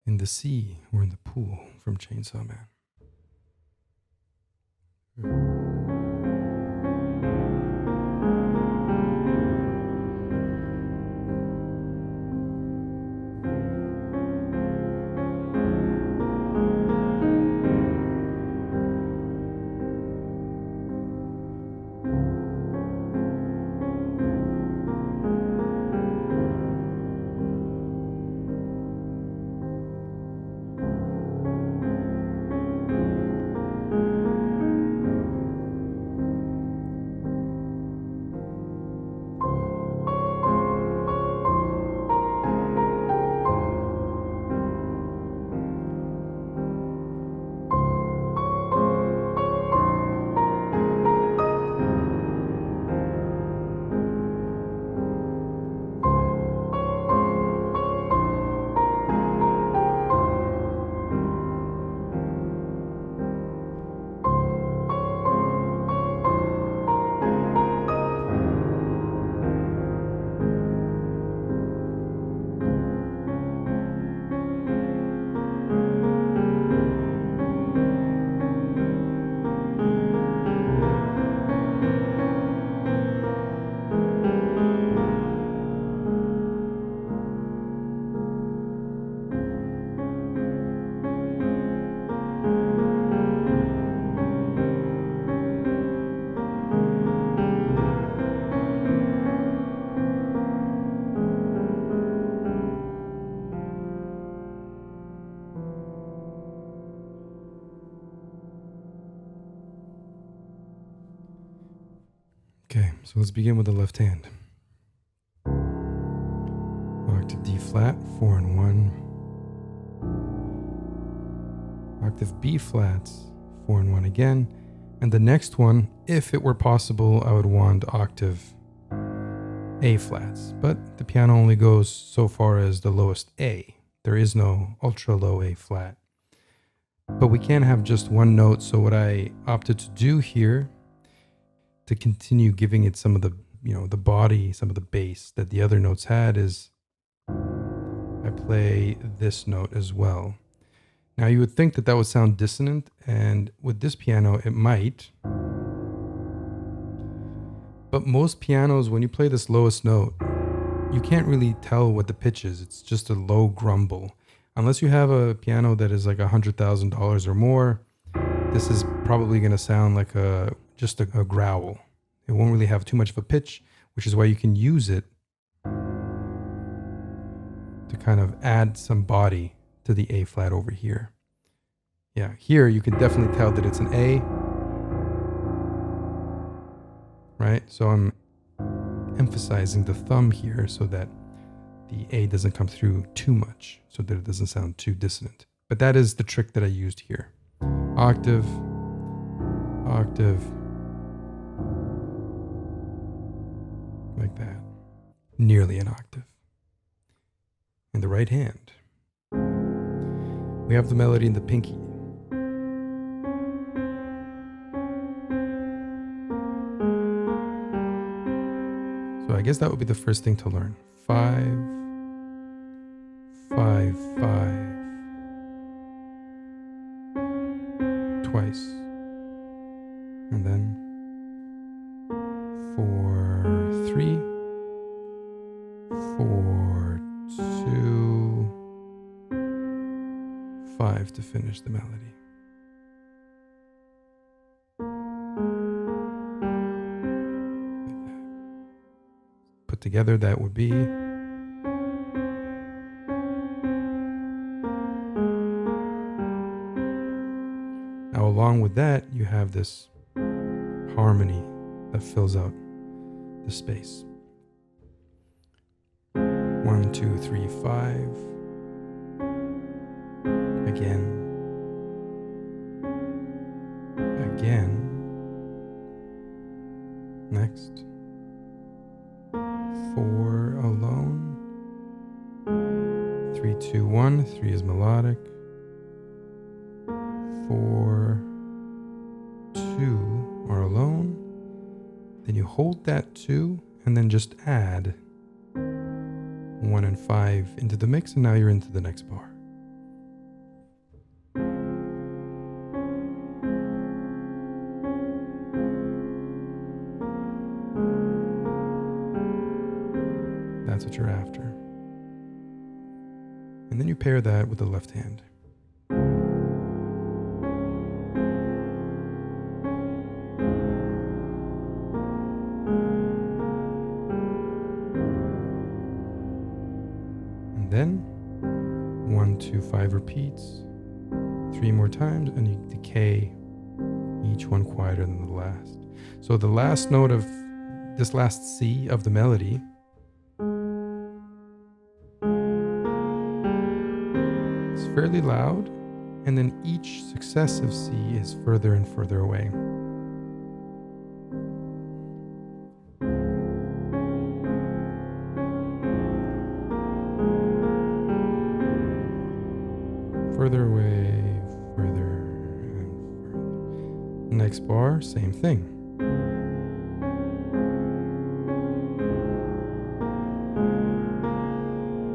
in the sea or in the pool from Chainsaw Man. Okay, so let's begin with the left hand. Octave D flat, 4 and 1. Octave B flats, 4 and 1 again. And the next one, if it were possible, I would want octave A flats. But the piano only goes so far as the lowest A. There is no ultra low A flat. But we can't have just one note, so what I opted to do here, to continue giving it some of the, the body, some of the bass that the other notes had, is I play this note as well. Now you would think that that would sound dissonant, and with this piano it might. But most pianos, when you play this lowest note, you can't really tell what the pitch is. It's just a low grumble. Unless you have a piano that is like $100,000 or more, this is probably going to sound like just a growl. It won't really have too much of a pitch, which is why you can use it to kind of add some body to the A flat over here. Yeah, here you can definitely tell that it's an A, right? So I'm emphasizing the thumb here so that the A doesn't come through too much, so that it doesn't sound too dissonant. But that is the trick that I used here. Octave, octave, like that. Nearly an octave. In the right hand, we have the melody in the pinky. So I guess that would be the first thing to learn. 5, 5, 5. Twice. And then 4, 3, 4, 2, 5 to finish the melody. Like that. Put together, that would be now, along with that, you have this harmony that fills out the space. 1, 2, 3, 5. Again. Again. Next. 4 alone. 3, 2, 1. 3 is melodic. 4, 2 are alone. Then you hold that 2 and then just add 1 and 5 into the mix, and now you're into the next bar. that you're after. And then you pair that with the left hand. And then 1, 2, 5 repeats, 3 more times, and you decay each one quieter than the last. So the last note of this last C of the melody is fairly loud, and then each successive C is further and further away. Further away, further and further. Next bar, same thing.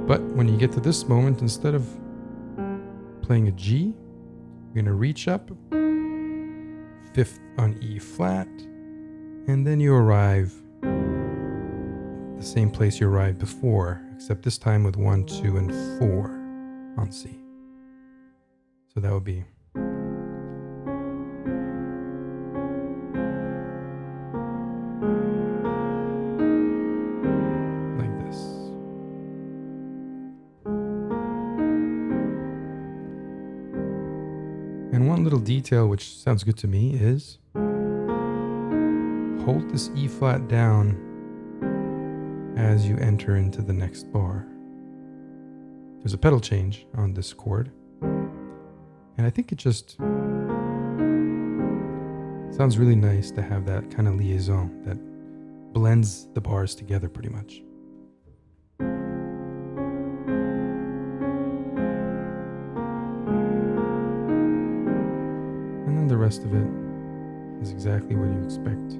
But when you get to this moment, instead of playing a G, you're going to reach up, 5th on E flat, and then you arrive the same place you arrived before, except this time with 1, 2, and 4 on C. So that would be like this. And one little detail which sounds good to me is hold this E flat down as you enter into the next bar. There's a pedal change on this chord. And I think it just sounds really nice to have that kind of liaison that blends the bars together pretty much. And then the rest of it is exactly what you expect,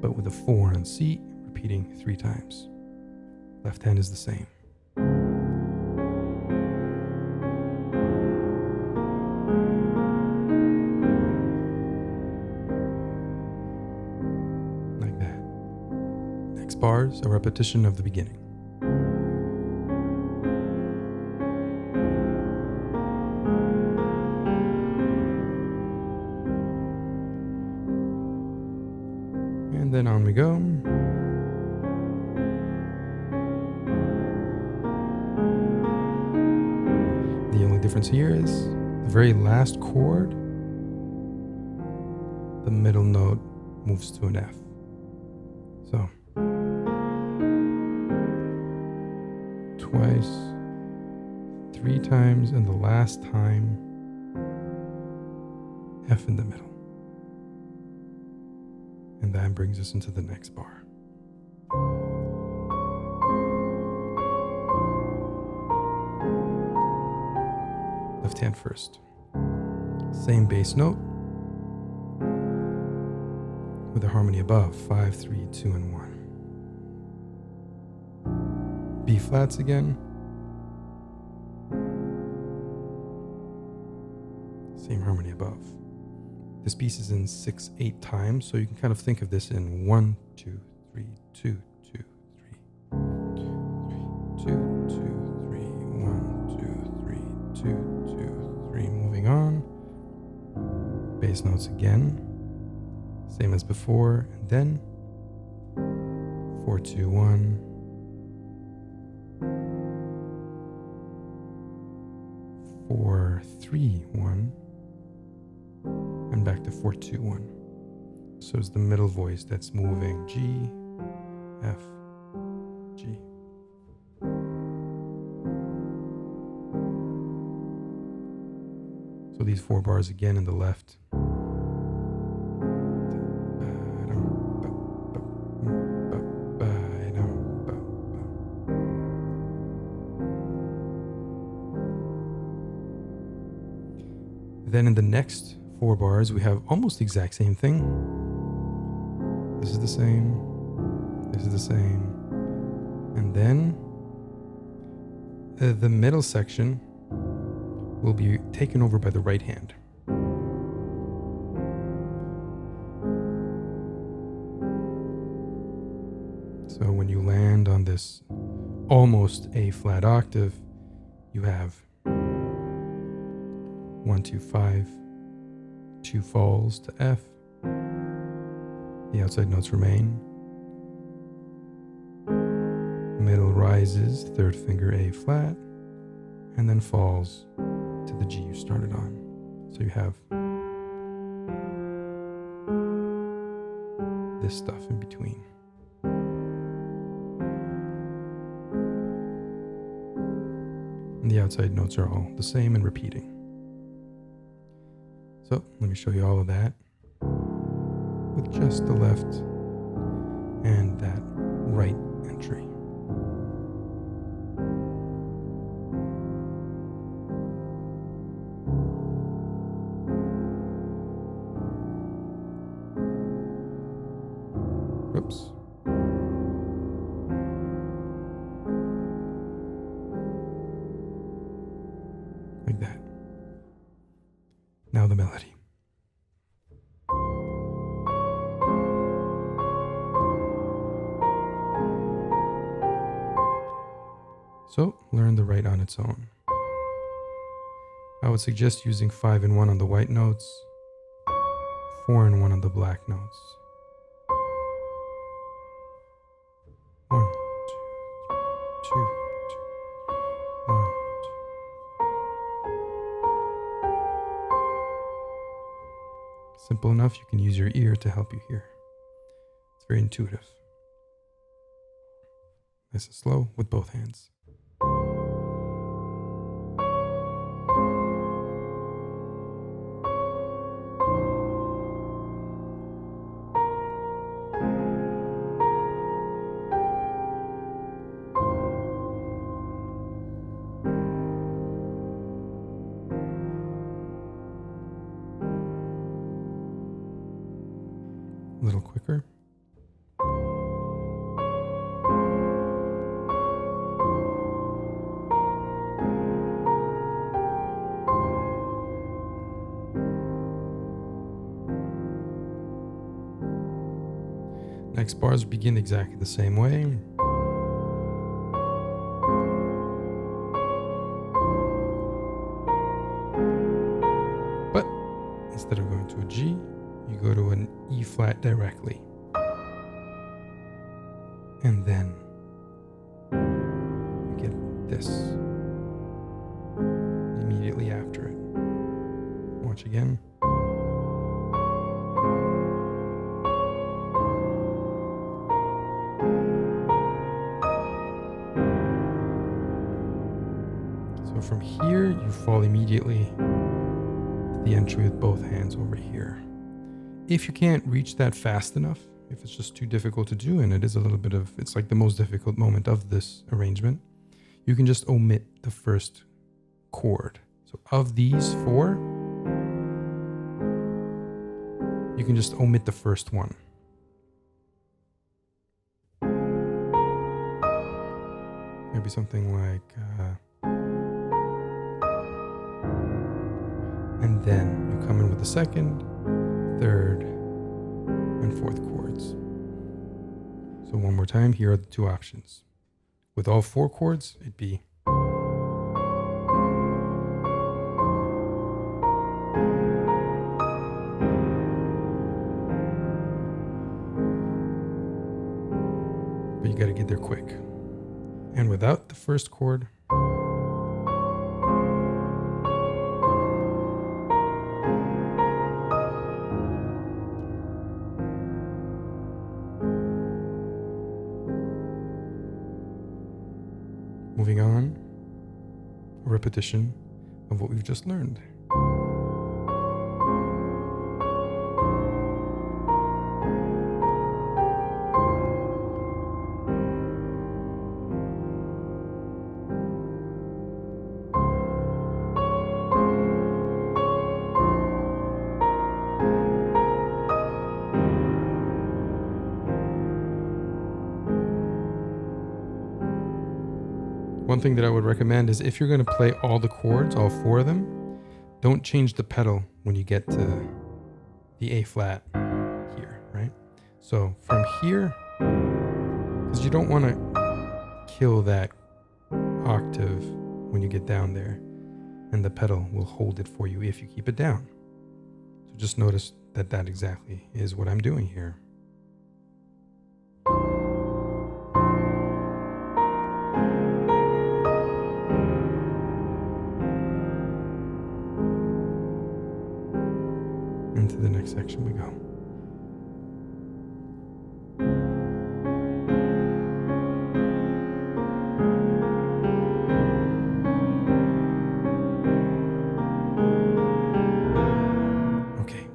but with a 4 on C, repeating 3 times. Left hand is the same. Bars, a repetition of the beginning. And then on we go. The only difference here is the very last chord, the middle note moves to an F. So twice, 3 times, and the last time F in the middle. And that brings us into the next bar. Left hand first. Same bass note with a harmony above, 5, 3, 2, and 1. B flats again. Same harmony above. This piece is in 6/8 times, so you can kind of think of this in 1, 2, 3, 2, 2, 3, 2, 2, 3, 1, 2, 3, 2, 2, 3. Moving on. Bass notes again. Same as before, and then 4, 2, 1. 4, 3, 1, and back to 4, 2, 1. So it's the middle voice that's moving. G, F, G. So these 4 bars again in the left. Then in the next 4 bars, we have almost the exact same thing. This is the same. This is the same. And then the middle section will be taken over by the right hand. So when you land on on this almost A flat octave, you have 1, 2, 5, 2 falls to F. The outside notes remain. Middle rises, third finger A flat, and then falls to the G you started on. So you have this stuff in between. And the outside notes are all the same and repeating. So let me show you all of that with just the left and that right entry. Oops. Like that. Now the melody. So learn the right on its own. I would suggest using 5 and 1 on the white notes, 4 and 1 on the black notes. 1, 2, 2, 1, 2. Simple enough, you can use your ear to help you hear. It's very intuitive. Nice and slow with both hands. A little quicker. Next bars begin exactly the same way. But instead of going to a G, you go to an E flat directly. And then you get this immediately after it. Watch again. So from here, you fall immediately to the entry with both hands over here. If you can't reach that fast enough, if it's just too difficult to do, and it is a little bit of, it's like the most difficult moment of this arrangement, you can just omit the first chord. So of these 4, you can just omit the first one. Maybe something like, and then you come in with the second, third, and fourth chords. So one more time, here are the 2 options. With all 4 chords, it'd be but you gotta get there quick. And without the first chord, moving on, a repetition of what we've just learned. One thing that I would recommend is if you're going to play all the chords, all 4 of them, don't change the pedal when you get to the A flat here, right? So from here, because you don't want to kill that octave when you get down there, and the pedal will hold it for you if you keep it down. So just notice that that exactly is what I'm doing here. Into the next section we go.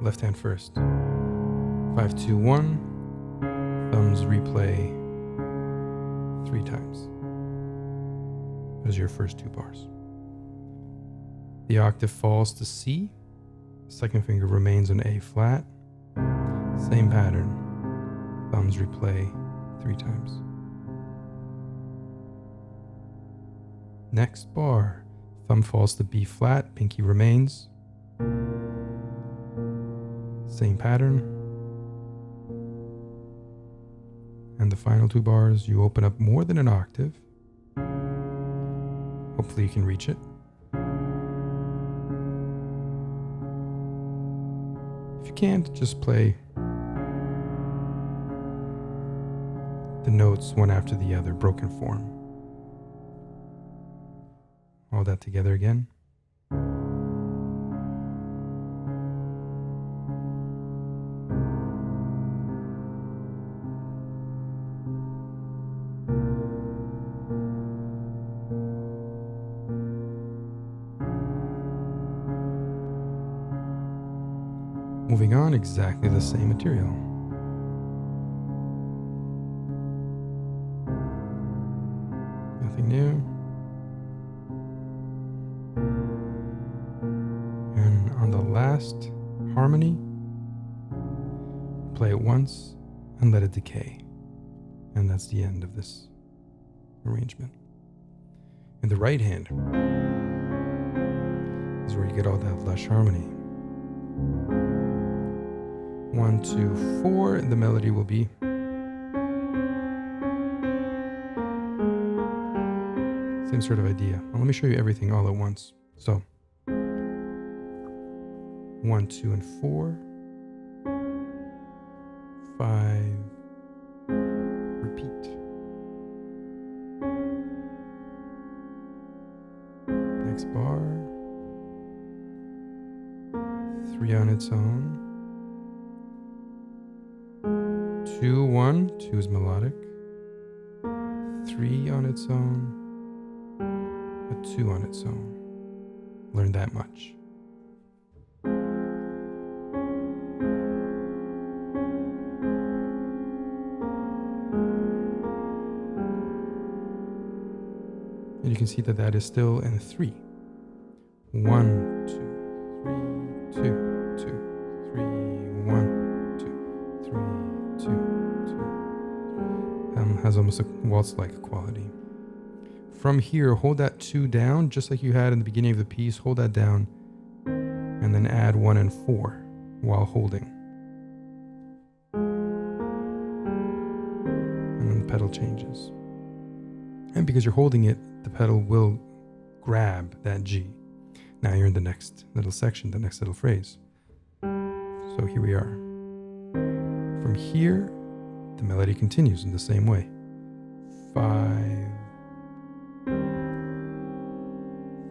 Left hand first. 5, 2, 1. Thumbs replay 3 times. Those are your first 2 bars. The octave falls to C. Second finger remains on A flat. Same pattern. Thumbs replay 3 times. Next bar. Thumb falls to B flat. Pinky remains. Same pattern. And the final 2 bars, you open up more than an octave. Hopefully you can reach it. If you can't, just play the notes one after the other, broken form. All that together again. Moving on, exactly the same material. Nothing new. And on the last harmony, play it once and let it decay. And that's the end of this arrangement. In the right hand is where you get all that lush harmony. 1, 2, 4, and the melody will be same sort of idea. Well, let me show you everything all at once. So 1, 2, and 4, 5, repeat. Next bar, 3 on its own. 2, 1, 2 is melodic. 3 on its own. A 2 on its own. Learn that much. And you can see that that is still in 3. 1, 2, 3, 2, 2, 3, 1, 2, 3, 2, 2. Has almost a waltz-like quality. From here, hold that 2 down, just like you had in the beginning of the piece. Hold that down, and then add 1 and 4 while holding. And then the pedal changes. And because you're holding it, the pedal will grab that G. Now you're in the next little section, the next little phrase. So here we are. From here, the melody continues in the same way. 5,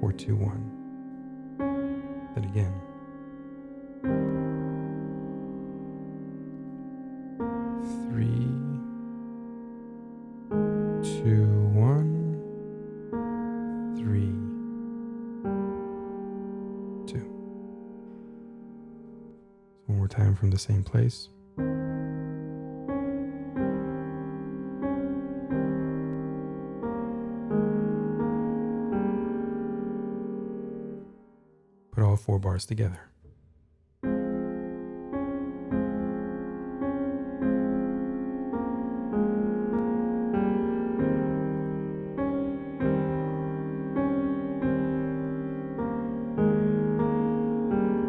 4, 2, 1. Then again. 3, 2, 1. 3, 2. One more time from the same place. Put all 4 bars together.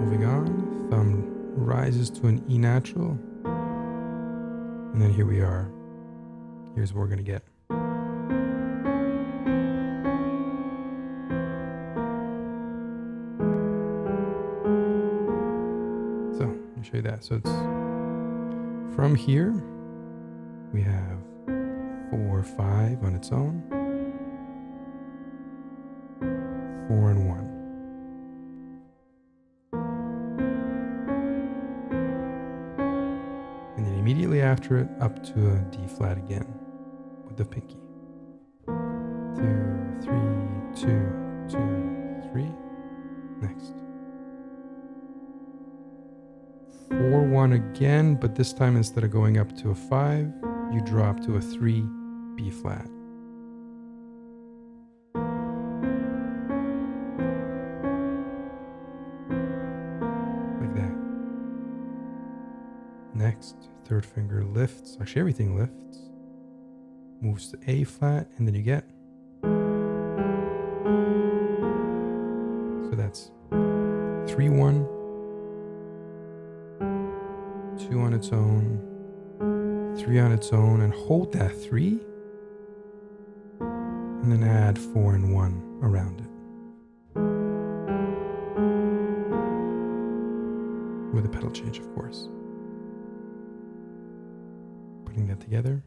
Moving on, thumb rises to an E natural. And then here we are. Here's what we're going to get. me show you that. So it's from here, we have 4, 5 on its own, 4 and 1. And then immediately after it, up to a D flat again with the pinky. 2, 3, 2, 2, 3. Next. 4, 1 again, but this time instead of going up to a 5, you drop to a 3 B flat. Like that. Next, third finger lifts. Actually, everything lifts. Moves to A flat, and then you get. So that's 3, 1. 2 on its own, 3 on its own, and hold that 3, and then add 4 and 1 around it. With a pedal change, of course. Putting that together.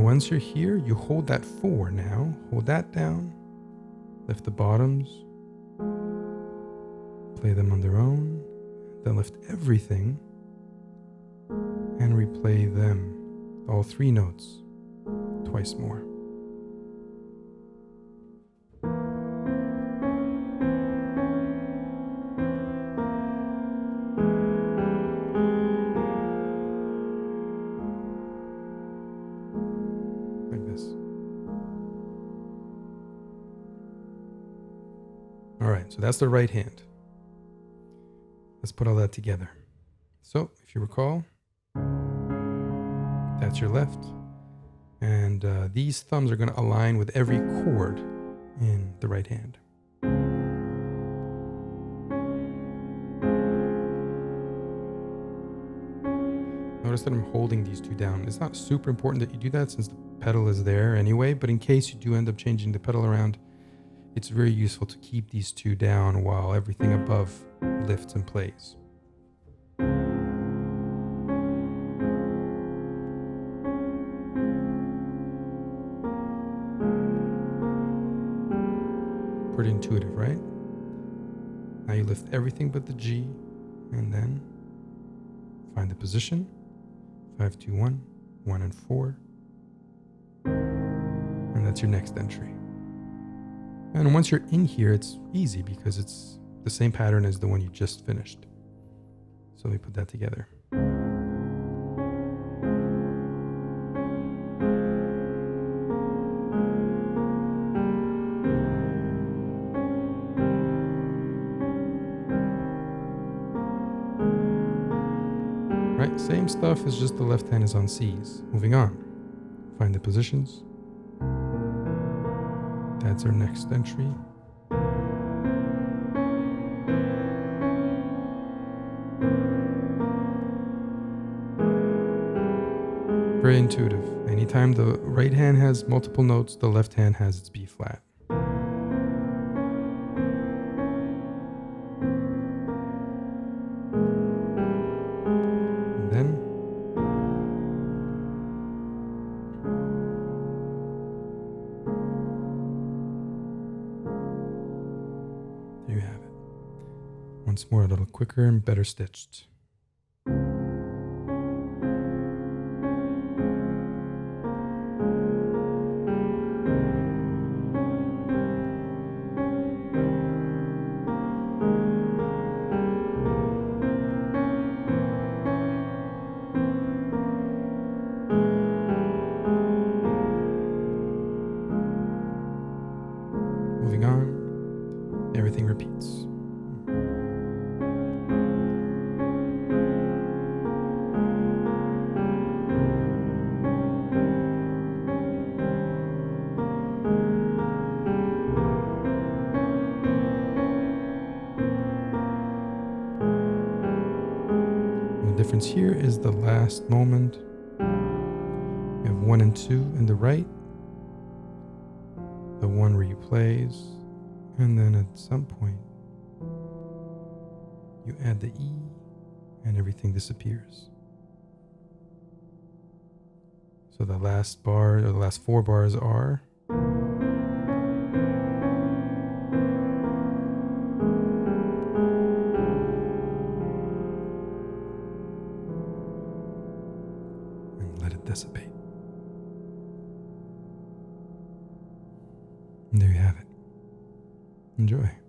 Once you're here, you hold that 4 now. Hold that down. Lift the bottoms. Play them on their own. Then lift everything and replay them, all 3 notes, twice more. So that's the right hand. Let's put all that together. So if you recall, that's your left. And these thumbs are going to align with every chord in the right hand. Notice that I'm holding these 2 down. It's not super important that you do that since the pedal is there anyway, but in case you do end up changing the pedal around, it's very useful to keep these 2 down while everything above lifts and plays. Pretty intuitive, right? Now you lift everything but the G, and then find the position. 5, 2, 1, 1 and 4. And that's your next entry. And once you're in here, it's easy because it's the same pattern as the one you just finished. So let me put that together. Right, same stuff, it's just the left hand is on C's. Moving on. Find the positions. That's our next entry. Very intuitive. Anytime the right hand has multiple notes, the left hand has its B flat. And then there you have it. Once more, a little quicker and better stitched. Moving on, everything repeats. The difference here is the last moment. You have have 1 and 2 in the right. The 1 replays, and then at some point you add the E and everything disappears. So the last bar, or the last 4 bars are and let it dissipate. And there you have it. Enjoy.